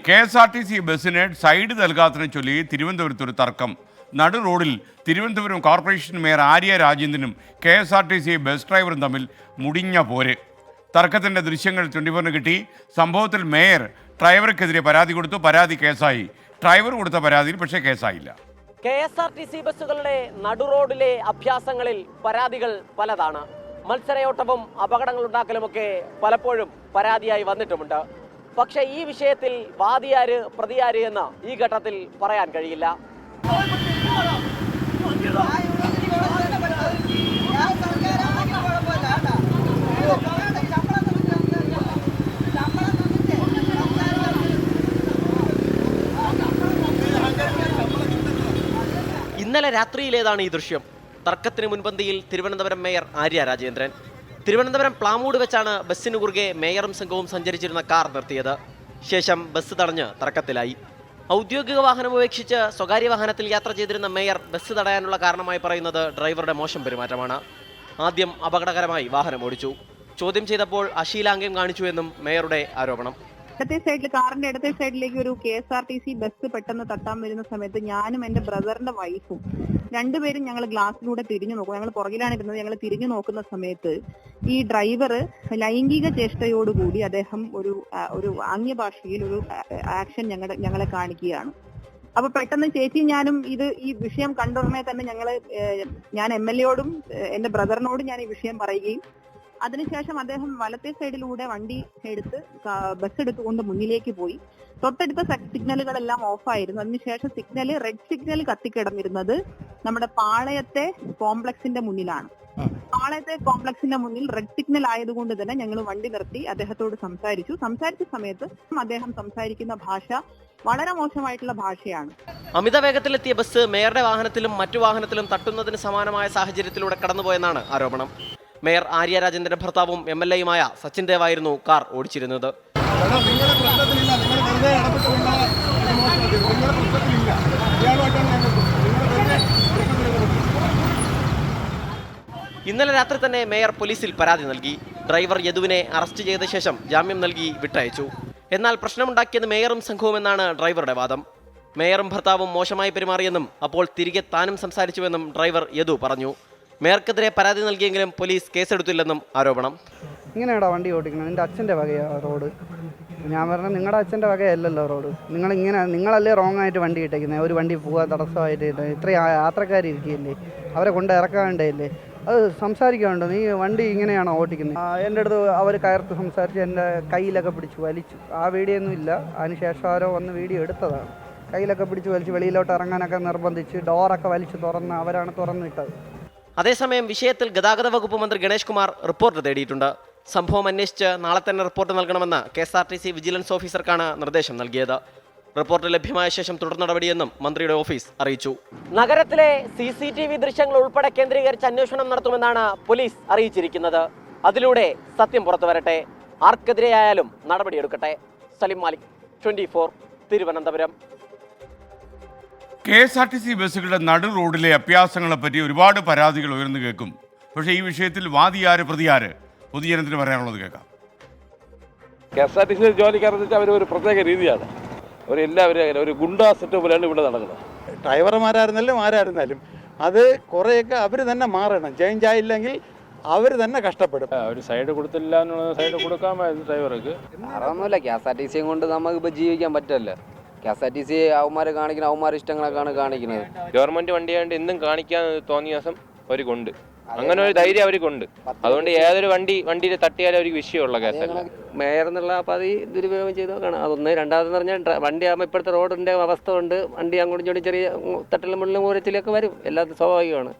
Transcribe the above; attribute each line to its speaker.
Speaker 1: KSRTC ബസ്സിന് side നൽകാത്തതിനെ ചൊല്ലി തിരുവനന്തപുരത്ത് ഒരു തർക്കം. നടു റോഡിൽ തിരുവനന്തപുരം കോർപ്പറേഷൻ മേയർ ആര്യ രാജേന്ദ്രനും KSRTC ബസ് ഡ്രൈവറും തമ്മിൽ മുടിഞ്ഞ പോര്. തർക്കത്തിൻ്റെ ദൃശ്യങ്ങൾ 24 കിട്ടി. സംഭവത്തിൽ മേയർ ഡ്രൈവർക്കെതിരെ പരാതി കൊടുത്തു. പരാതി കേസായി. ഡ്രൈവർ കൊടുത്ത പരാതിയിൽ പക്ഷേ കേസായില്ല.
Speaker 2: KSRTC ബസ്സുകളുടെ നടുറോഡിലെ അഭ്യാസങ്ങളിൽ പരാതികൾ പലതാണ്. മത്സരയോട്ടവും അപകടങ്ങൾ ഉണ്ടാക്കലുമൊക്കെ പലപ്പോഴും പരാതിയായി വന്നിട്ടുമുണ്ട്. പക്ഷേ ഈ വിഷയത്തിൽ വാദിയാര് പ്രതിയാര് എന്ന് ഈ ഘട്ടത്തിൽ പറയാൻ കഴിയില്ല. ഇന്നലെ രാത്രിയിലേതാണ് ഈ ദൃശ്യം. തർക്കത്തിന് മുൻപന്തിയിൽ തിരുവനന്തപുരം മേയർ ആര്യ രാജേന്ദ്രൻ. തിരുവനന്തപുരം പ്ലാമൂട് വെച്ചാണ് ബസ്സിന് കുറുകെ മേയറും സംഘവും സഞ്ചരിച്ചിരുന്ന കാർ നിർത്തിയത്. ശേഷം ബസ് തടഞ്ഞ് തർക്കത്തിലായി. ഔദ്യോഗിക വാഹനം ഉപേക്ഷിച്ച് സ്വകാര്യ വാഹനത്തിൽ യാത്ര ചെയ്തിരുന്ന മേയർ ബസ് തടയാനുള്ള കാരണമായി പറയുന്നത് ഡ്രൈവറുടെ മോശം പെരുമാറ്റമാണ്. ആദ്യം അപകടകരമായി വാഹനം ഓടിച്ചു. ചോദ്യം ചെയ്തപ്പോൾ അശീലാംഗ്യം കാണിച്ചു എന്നും മേയറുടെ ആരോപണം.
Speaker 3: ഇടത്തെ സൈഡിൽ കാറിന്റെ ഇടത്തെ സൈഡിലേക്ക് ഒരു KSRTC ബസ് പെട്ടെന്ന് തട്ടാൻ വരുന്ന സമയത്ത് ഞാനും എന്റെ ബ്രദറിന്റെ വൈഫും രണ്ടുപേരും ഞങ്ങൾ ഗ്ലാസ്സിലൂടെ തിരിഞ്ഞു നോക്കും. ഞങ്ങൾ പുറകിലാണ് ഇരുന്നത്. ഞങ്ങൾ തിരിഞ്ഞു നോക്കുന്ന സമയത്ത് ഈ ഡ്രൈവർ ലൈംഗിക ചേഷ്ടയോടുകൂടി അദ്ദേഹം ഒരു ആംഗ്യഭാഷയിൽ ഒരു ആക്ഷൻ ഞങ്ങളെ കാണിക്കുകയാണ്. അപ്പൊ പെട്ടെന്ന് ചേച്ചി ഞാനും ഈ വിഷയം കണ്ടുടനെ തന്നെ ഞാൻ MLA-യോടും എന്റെ ബ്രദറിനോടും ഞാൻ ഈ വിഷയം പറയുകയും അതിനുശേഷം അദ്ദേഹം വലത്തെ സൈഡിലൂടെ വണ്ടി ബസ് എടുത്തുകൊണ്ട് മുന്നിലേക്ക് പോയി. തൊട്ടടുത്ത സിഗ്നലുകളെല്ലാം ഓഫായിരുന്നു. അതിനുശേഷം റെഡ് സിഗ്നൽ കത്തിക്കിടന്നിരുന്നത് നമ്മുടെ പാളയത്തെ കോംപ്ലക്സിന്റെ മുന്നിലാണ്. പാളയത്തെ കോംപ്ലക്സിന്റെ മുന്നിൽ റെഡ് സിഗ്നൽ ആയതുകൊണ്ട് തന്നെ ഞങ്ങൾ വണ്ടി നിർത്തി അദ്ദേഹത്തോട് സംസാരിച്ച സമയത്ത് അദ്ദേഹം സംസാരിക്കുന്ന ഭാഷ വളരെ മോശമായിട്ടുള്ള ഭാഷയാണ്.
Speaker 2: അമിത വേഗത്തിലെത്തിയ ബസ് മേയറുടെ വാഹനത്തിലും മറ്റു വാഹനത്തിലും തട്ടുന്നതിന് സമാനമായ സാഹചര്യത്തിലൂടെ കടന്നുപോയെന്നാണ് ആരോപണം. മേയർ ആര്യ രാജേന്ദ്രന്റെ ഭർത്താവും MLA-യുമായ സച്ചിൻ ദേവായിരുന്നു കാർ ഓടിച്ചിരുന്നത്. ഇന്നലെ രാത്രി തന്നെ മേയർ പോലീസിൽ പരാതി നൽകി. ഡ്രൈവർ യദുവിനെ അറസ്റ്റ് ചെയ്ത ശേഷം ജാമ്യം നൽകി വിട്ടയച്ചു. എന്നാൽ പ്രശ്നമുണ്ടാക്കിയത് മേയറും സംഘവുമെന്നാണ് ഡ്രൈവറുടെ വാദം. മേയറും ഭർത്താവും മോശമായി പെരുമാറിയെന്നും അപ്പോൾ തിരികെ താനും സംസാരിച്ചുവെന്നും ഡ്രൈവർ യദു പറഞ്ഞു. മേയർക്കെതിരെ പരാതി നൽകിയെങ്കിലും പോലീസ് കേസെടുത്തില്ലെന്നും ആരോപണം.
Speaker 4: ഇങ്ങനെയാണോ വണ്ടി ഓടിക്കണം? എൻ്റെ അച്ഛൻ്റെ വകയാണ് റോഡ്. ഞാൻ പറഞ്ഞത് നിങ്ങളുടെ അച്ഛൻ്റെ വകയല്ലല്ലോ റോഡ്. നിങ്ങളല്ലേ റോങ് ആയിട്ട് വണ്ടി ഇട്ടേക്കുന്നത്. ഒരു വണ്ടി പോകാൻ തടസ്സമായിട്ട് ഇത്രയും യാത്രക്കാരിരിക്കുകയല്ലേ, അവരെ കൊണ്ട് ഇറക്കാൻ വേണ്ടതല്ലേ. അത് സംസാരിക്കാനുണ്ടോ? നീ വണ്ടി ഇങ്ങനെയാണോ ഓടിക്കുന്നത്? എൻ്റെ അടുത്ത് അവർ കയർത്ത് സംസാരിച്ച് എൻ്റെ കയ്യിലൊക്കെ പിടിച്ച് വലിച്ചു. ആ വീഡിയോ ഒന്നും ഇല്ല. അതിനുശേഷം ആരോ വന്ന് വീഡിയോ എടുത്തതാണ്. കയ്യിലൊക്കെ പിടിച്ച് വലിച്ച് വെളിയിലോട്ട് ഇറങ്ങാനൊക്കെ നിർബന്ധിച്ച് ഡോറൊക്കെ വലിച്ച് അവരാണ് തുറന്നിട്ടത്.
Speaker 2: അതേസമയം വിഷയത്തിൽ ഗതാഗത വകുപ്പ് മന്ത്രി ഗണേഷ് കുമാർ റിപ്പോർട്ട് തേടിയിട്ടുണ്ട്. സംഭവം അന്വേഷിച്ച് നാളെ തന്നെ റിപ്പോർട്ട് നൽകണമെന്ന് KSRTC വിജിലൻസ് ഓഫീസർക്കാണ് നിർദ്ദേശം നൽകിയത്. റിപ്പോർട്ട് ലഭ്യമായ ശേഷം തുടർ നടപടിയെന്നും മന്ത്രിയുടെ ഓഫീസ് അറിയിച്ചു. നഗരത്തിലെ CCTV ദൃശ്യങ്ങൾ ഉൾപ്പെടെ കേന്ദ്രീകരിച്ച് അന്വേഷണം നടത്തുമെന്നാണ് പോലീസ് അറിയിച്ചിരിക്കുന്നത്. അതിലൂടെ സത്യം പുറത്തുവരട്ടെ. ആർക്കെതിരെയായാലും നടപടിയെടുക്കട്ടെ. സലിം മാലിക്, 24, തിരുവനന്തപുരം.
Speaker 1: KSRTC ബസ്സുകളുടെ നടു റോഡിലെ അഭ്യാസങ്ങളെപ്പറ്റി ഒരുപാട് പരാതികൾ ഉയർന്നു കേൾക്കും. പക്ഷേ ഈ വിഷയത്തിൽ വാദിയാര് പ്രതിയാര് പൊതുജനത്തിന് പറയാനുള്ളത് കേൾക്കാം.
Speaker 5: KSRTC ജോലിക്കാരെന്ന് വെച്ചാൽ അവർ ഒരു പ്രത്യേക രീതിയാണ്. എല്ലാവരും ഒരു ഗുണ്ടാ സെറ്റ് പോലെയാണ് ഇവിടെ നടക്കുന്നത്.
Speaker 6: ആരായിരുന്നാലും അത് കുറേയൊക്കെ അവർ തന്നെ മാറണം. ചേഞ്ച് ആയില്ലെങ്കിൽ അവർ തന്നെ കഷ്ടപ്പെടും.
Speaker 5: ഒരു സൈഡ് കൊടുത്തില്ല എന്നുള്ളത് സൈഡ് കൊടുക്കാമായിരുന്നു ഡ്രൈവർക്ക്.
Speaker 7: അതൊന്നുമില്ല. KSRTC കൊണ്ട് നമുക്കിപ്പോൾ ജീവിക്കാൻ പറ്റില്ല. KSRTC അവന്മാരെ കാണിക്കുന്ന അവന്മാരെ ഇഷ്ടങ്ങളൊക്കെയാണ് കാണിക്കുന്നത്.
Speaker 8: ഗവൺമെന്റ് വണ്ടിയായിട്ട് എന്തും കാണിക്കാൻ തോന്നിയ ദിവസം അവർക്കുണ്ട്. അങ്ങനെ ഒരു ധൈര്യം അവർക്കുണ്ട്. അതുകൊണ്ട് ഏതൊരു വണ്ടിയിൽ തട്ടിയാലും അവർക്ക് വിഷയമുള്ള കേസല്ല.
Speaker 7: മേയർ എന്നുള്ള പതി ദുരുപയോഗം ചെയ്തോക്കാണ്. അതൊന്ന്. രണ്ടാമതെന്ന് പറഞ്ഞാൽ വണ്ടി ആകുമ്പോൾ ഇപ്പോഴത്തെ റോഡിൻ്റെ അവസ്ഥ കൊണ്ട് വണ്ടി അങ്ങോട്ടും ഇങ്ങോട്ടും ചെറിയ തട്ടലും മുള്ളും മൂരത്തിലൊക്കെ വരും. എല്ലാത്തും സ്വാഭാവികമാണ്.